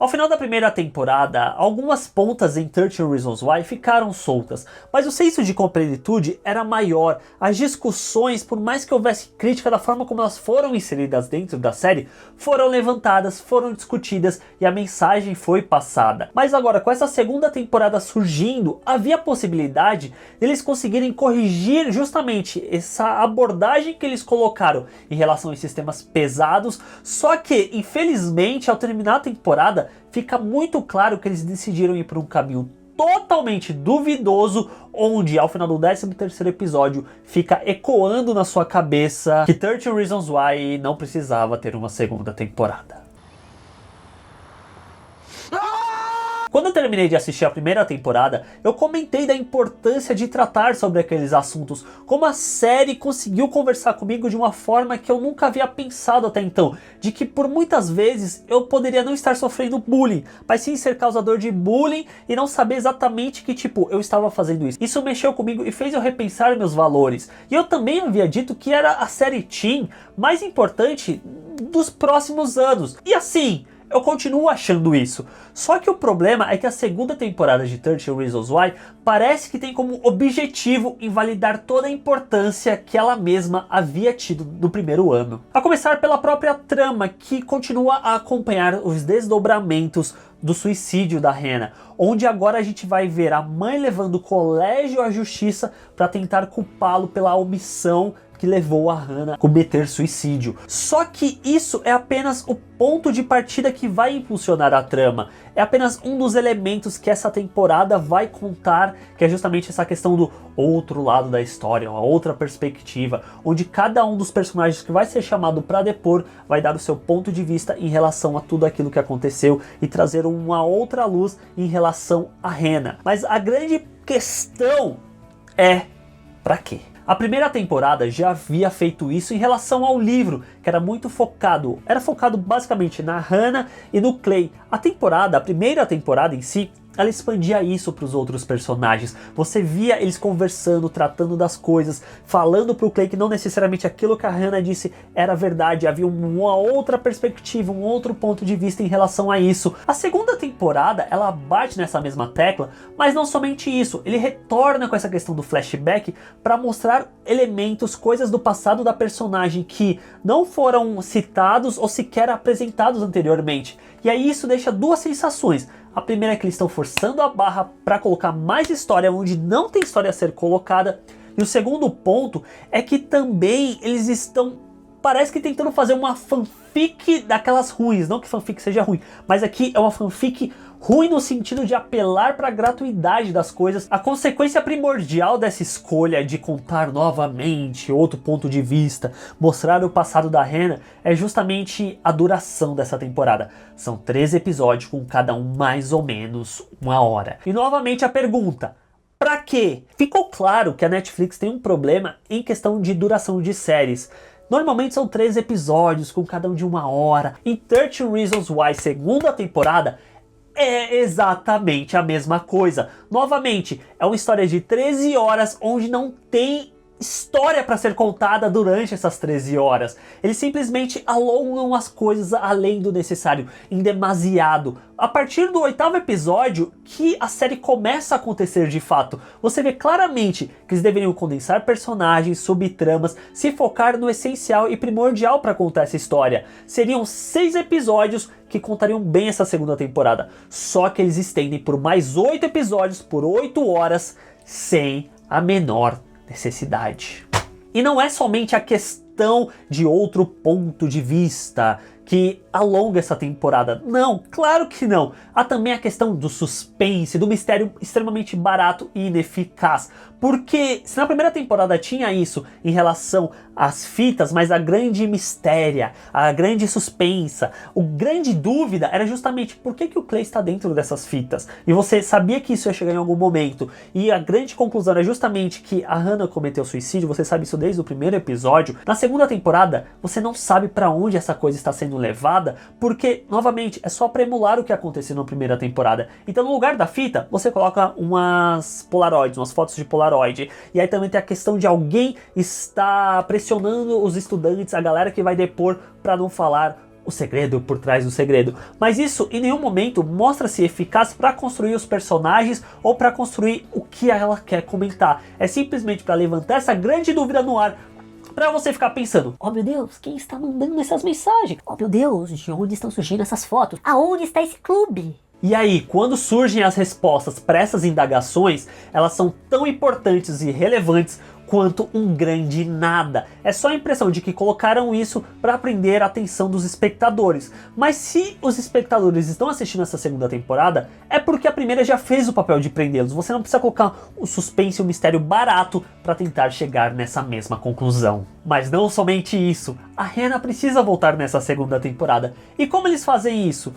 Ao final da primeira temporada, algumas pontas em 13 Reasons Why ficaram soltas, mas o senso de completude era maior. As discussões, por mais que houvesse crítica da forma como elas foram inseridas dentro da série, foram levantadas, foram discutidas e a mensagem foi passada. Mas agora, com essa segunda temporada surgindo, havia a possibilidade deles conseguirem corrigir justamente essa abordagem que eles colocaram em relação aos sistemas pesados, só que, infelizmente, ao terminar a temporada, fica muito claro que eles decidiram ir por um caminho totalmente duvidoso, onde ao final do 13º episódio fica ecoando na sua cabeça que 13 Reasons Why não precisava ter uma segunda temporada. Quando eu terminei de assistir a primeira temporada, eu comentei da importância de tratar sobre aqueles assuntos, como a série conseguiu conversar comigo de uma forma que eu nunca havia pensado até então, de que por muitas vezes eu poderia não estar sofrendo bullying, mas sim ser causador de bullying e não saber exatamente que tipo eu estava fazendo isso. Isso mexeu comigo e fez eu repensar meus valores. E eu também havia dito que era a série teen mais importante dos próximos anos. E assim, eu continuo achando isso. Só que o problema é que a segunda temporada de 13 Reasons Why parece que tem como objetivo invalidar toda a importância que ela mesma havia tido no primeiro ano. A começar pela própria trama, que continua a acompanhar os desdobramentos do suicídio da Hannah, onde agora a gente vai ver a mãe levando o colégio à justiça para tentar culpá-lo pela omissão que levou a Hannah a cometer suicídio. Só que isso é apenas o ponto de partida que vai impulsionar a trama. É apenas um dos elementos que essa temporada vai contar, que é justamente essa questão do outro lado da história, uma outra perspectiva, onde cada um dos personagens que vai ser chamado para depor vai dar o seu ponto de vista em relação a tudo aquilo que aconteceu e trazer uma outra luz em relação a Hannah. Mas a grande questão é: pra quê? A primeira temporada já havia feito isso em relação ao livro, que era muito focado. Era focado basicamente na Hannah e no Clay. A primeira temporada em si, ela expandia isso para os outros personagens. Você via eles conversando, tratando das coisas, falando pro Clay que não necessariamente aquilo que a Hannah disse era verdade. Havia uma outra perspectiva, um outro ponto de vista em relação a isso. A segunda temporada, ela bate nessa mesma tecla, mas não somente isso. Ele retorna com essa questão do flashback para mostrar elementos, coisas do passado da personagem que não foram citados ou sequer apresentados anteriormente. E aí isso deixa duas sensações. A primeira é que eles estão forçando a barra para colocar mais história onde não tem história a ser colocada. E o segundo ponto é que também eles estão, parece que tentando fazer uma fanfic daquelas ruins. Não que fanfic seja ruim, mas aqui é uma fanfic ruim no sentido de apelar para a gratuidade das coisas. A consequência primordial dessa escolha de contar novamente outro ponto de vista, mostrar o passado da Hannah, é justamente a duração dessa temporada. São 13 episódios com cada um mais ou menos 1 hora. E novamente a pergunta: pra quê? Ficou claro que a Netflix tem um problema em questão de duração de séries. Normalmente são 13 episódios com cada um de 1 hora. Em 13 Reasons Why segunda temporada é exatamente a mesma coisa. Novamente, é uma história de 13 horas onde não tem história para ser contada durante essas 13 horas. Eles simplesmente alongam as coisas além do necessário, em demasiado. A partir do 8º episódio que a série começa a acontecer de fato. Você vê claramente que eles deveriam condensar personagens, subtramas, se focar no essencial e primordial para contar essa história. Seriam 6 episódios que contariam bem essa segunda temporada. Só que eles estendem por mais 8 episódios por 8 horas sem a menor necessidade. E não é somente a questão de outro ponto de vista que alonga essa temporada. Não, claro que não. Há também a questão do suspense, do mistério extremamente barato e ineficaz. Porque se na primeira temporada tinha isso em relação às fitas, mas a grande mistéria, a grande suspensa, a grande dúvida era justamente por que o Clay está dentro dessas fitas. E você sabia que isso ia chegar em algum momento. E a grande conclusão é justamente que a Hannah cometeu suicídio, você sabe isso desde o primeiro episódio. Na segunda temporada, você não sabe para onde essa coisa está sendo levada, porque, novamente, é só para emular o que aconteceu na primeira temporada. Então, no lugar da fita, você coloca umas Polaroids, umas fotos de Polaroid. E aí também tem a questão de alguém estar pressionando os estudantes, a galera que vai depor, para não falar o segredo por trás do segredo. Mas isso em nenhum momento mostra-se eficaz para construir os personagens ou para construir o que ela quer comentar. É simplesmente para levantar essa grande dúvida no ar, para você ficar pensando: oh meu Deus, quem está mandando essas mensagens? Oh meu Deus, de onde estão surgindo essas fotos? Aonde está esse clube? E aí, quando surgem as respostas para essas indagações, elas são tão importantes e relevantes quanto um grande nada. É só a impressão de que colocaram isso para prender a atenção dos espectadores. Mas se os espectadores estão assistindo essa segunda temporada, é porque a primeira já fez o papel de prendê-los. Você não precisa colocar o suspense e o mistério barato para tentar chegar nessa mesma conclusão. Mas não somente isso, a Hannah precisa voltar nessa segunda temporada. E como eles fazem isso?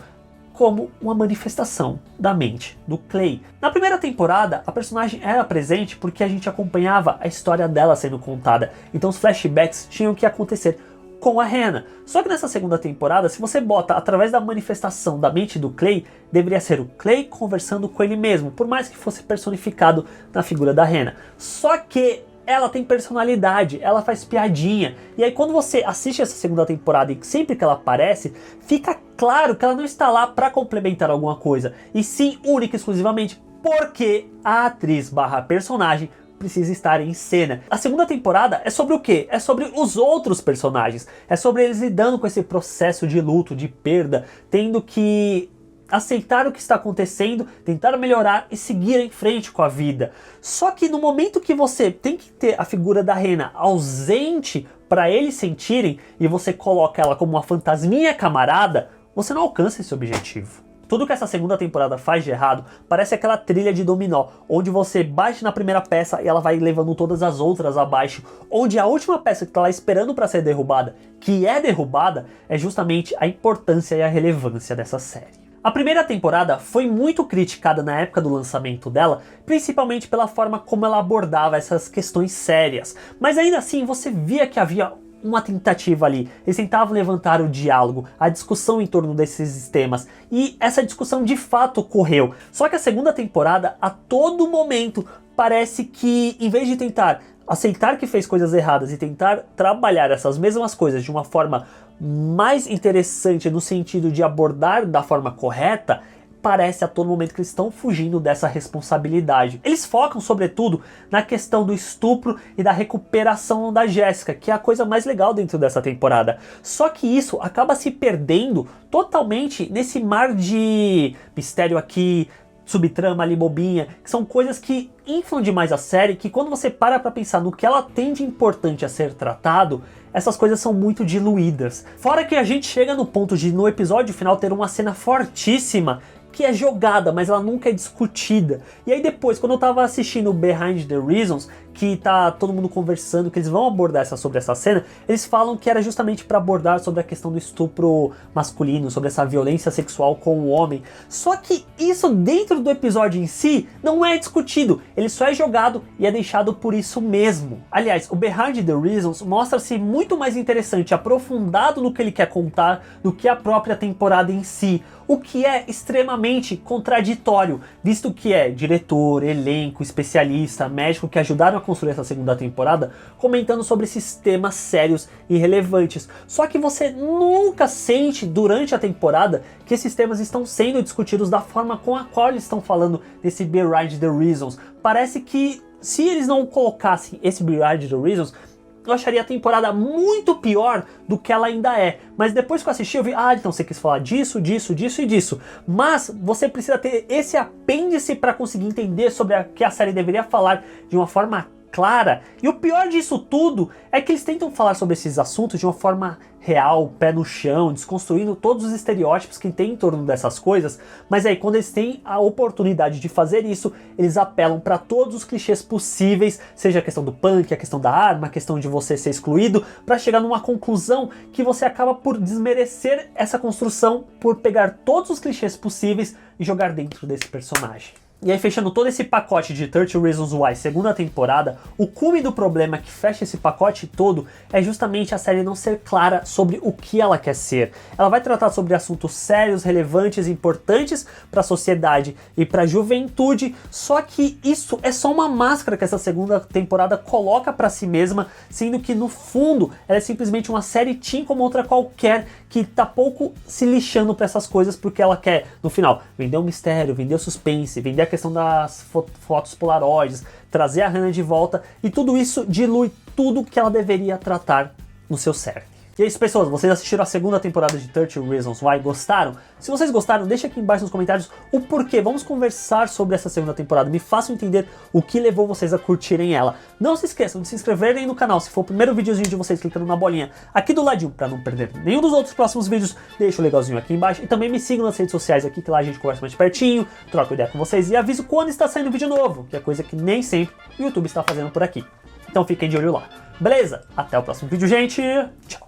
Como uma manifestação da mente do Clay. Na primeira temporada, a personagem era presente porque a gente acompanhava a história dela sendo contada, então os flashbacks tinham que acontecer com a Hannah. Só que nessa segunda temporada, se você bota através da manifestação da mente do Clay, deveria ser o Clay conversando com ele mesmo, por mais que fosse personificado na figura da Hannah. Só que ela tem personalidade, ela faz piadinha. E aí quando você assiste essa segunda temporada e sempre que ela aparece, fica claro que ela não está lá para complementar alguma coisa, e sim única e exclusivamente porque a atriz barra personagem precisa estar em cena. A segunda temporada é sobre o quê? É sobre os outros personagens. É sobre eles lidando com esse processo de luto, de perda, tendo que aceitar o que está acontecendo, tentar melhorar e seguir em frente com a vida. Só que no momento que você tem que ter a figura da Hannah ausente para eles sentirem, e você coloca ela como uma fantasminha camarada, você não alcança esse objetivo. Tudo que essa segunda temporada faz de errado parece aquela trilha de dominó, onde você bate na primeira peça e ela vai levando todas as outras abaixo, onde a última peça que está lá esperando para ser derrubada, que é derrubada, é justamente a importância e a relevância dessa série. A primeira temporada foi muito criticada na época do lançamento dela, principalmente pela forma como ela abordava essas questões sérias, mas ainda assim você via que havia uma tentativa ali. Eles tentavam levantar o diálogo, a discussão em torno desses temas, e essa discussão de fato ocorreu. Só que a segunda temporada, a todo momento, parece que em vez de tentar aceitar que fez coisas erradas e tentar trabalhar essas mesmas coisas de uma forma mais interessante, no sentido de abordar da forma correta, parece a todo momento que eles estão fugindo dessa responsabilidade. Eles focam sobretudo na questão do estupro e da recuperação da Jessica, que é a coisa mais legal dentro dessa temporada. Só que isso acaba se perdendo totalmente nesse mar de mistério aqui, subtrama ali bobinha, que são coisas que inflam demais a série, que quando você para pra pensar no que ela tem de importante a ser tratado, essas coisas são muito diluídas. Fora que a gente chega no ponto de no episódio final ter uma cena fortíssima que é jogada, mas ela nunca é discutida. E aí depois, quando eu tava assistindo o Behind the Reasons, que tá todo mundo conversando, que eles vão abordar sobre essa cena, eles falam que era justamente para abordar sobre a questão do estupro masculino, sobre essa violência sexual com o homem. Só que isso dentro do episódio em si não é discutido, ele só é jogado e é deixado por isso mesmo. Aliás, o Behind the Reasons mostra-se muito mais interessante, aprofundado no que ele quer contar, do que a própria temporada em si. O que é extremamente contraditório, visto que é diretor, elenco, especialista, médico que ajudaram a construir essa segunda temporada, comentando sobre esses temas sérios e relevantes. Só que você nunca sente durante a temporada que esses temas estão sendo discutidos da forma com a qual eles estão falando nesse Behind the Reasons. Parece que se eles não colocassem esse Behind the Reasons, eu acharia a temporada muito pior do que ela ainda é. Mas depois que eu assisti, eu vi, então você quis falar disso, disso, disso e disso. Mas você precisa ter esse apêndice para conseguir entender sobre o que a série deveria falar de uma forma clara. E o pior disso tudo é que eles tentam falar sobre esses assuntos de uma forma real, pé no chão, desconstruindo todos os estereótipos que tem em torno dessas coisas, mas aí quando eles têm a oportunidade de fazer isso, eles apelam para todos os clichês possíveis, seja a questão do punk, a questão da arma, a questão de você ser excluído, para chegar numa conclusão que você acaba por desmerecer essa construção, por pegar todos os clichês possíveis e jogar dentro desse personagem. E aí, fechando todo esse pacote de 30 Reasons Why segunda temporada, o cume do problema que fecha esse pacote todo é justamente a série não ser clara sobre o que ela quer ser. Ela vai tratar sobre assuntos sérios, relevantes, importantes para a sociedade e para a juventude, só que isso é só uma máscara que essa segunda temporada coloca para si mesma, sendo que no fundo ela é simplesmente uma série teen como outra qualquer, que tá pouco se lixando pra essas coisas, porque ela quer, no final, vender o mistério, vender o suspense, vender a questão das fotos polaroides, trazer a Hannah de volta, e tudo isso dilui tudo que ela deveria tratar no seu cerne. E é isso, pessoas, vocês assistiram a segunda temporada de 30 Reasons Why, gostaram? Se vocês gostaram, deixa aqui embaixo nos comentários o porquê, vamos conversar sobre essa segunda temporada, me façam entender o que levou vocês a curtirem ela. Não se esqueçam de se inscreverem no canal, se for o primeiro videozinho de vocês, clicando na bolinha aqui do ladinho, para não perder nenhum dos outros próximos vídeos, deixa o legalzinho aqui embaixo, e também me sigam nas redes sociais aqui, que lá a gente conversa mais pertinho, troca ideia com vocês, e aviso quando está saindo vídeo novo, que é coisa que nem sempre o YouTube está fazendo por aqui. Então fiquem de olho lá. Beleza? Até o próximo vídeo, gente. Tchau.